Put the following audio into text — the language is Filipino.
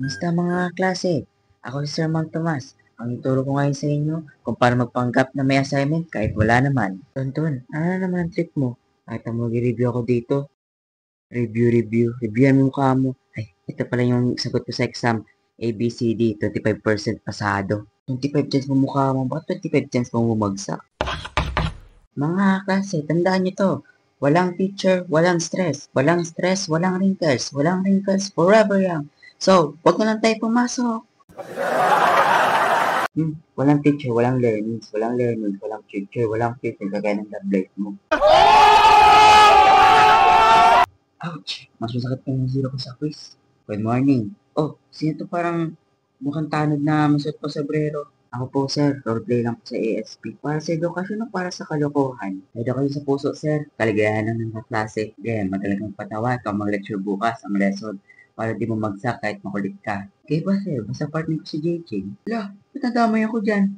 Kumusta mga klase? Ako si Sir Mang Tomas. Ang ituro ko ngayon sa inyo kung paano magpanggap na may assignment kahit wala naman. Tonton, ano na naman ang trick mo? Kahit ang mag-review ako dito. Review. Reviewan mo mukha mo. Ay, ito pala yung sagot ko sa exam. A, B, C, D, 25% pasado. 25 chance mo mukha mo. Bakit 25 chance mo bumagsak? Mga klase, tandaan nyo to. Walang teacher, walang stress. Walang stress, walang wrinkles. Walang wrinkles, forever young. So, wag na lang tayo pumasok. Walang teacher, walang future, walang future, kagaya ng love life mo. Ouch! Mas masakit pa yung zero ko sa quiz. Good morning. Oh, sino to parang mukhang tanod na masot pa sa brero? Ako po, sir. Roleplay lang po sa ASP. Para sa edukasyon o para sa kalokohan? Pwede kayo sa puso, sir. Kaligayahan ng mga klase. Kaya madalagang patawa ikaw mag-lecture bukas ang lesson para di mo magsak kahit makulit ka. Okay ba, sir? Basta partner ko si JJ. Wala, ba't nadamay ako dyan?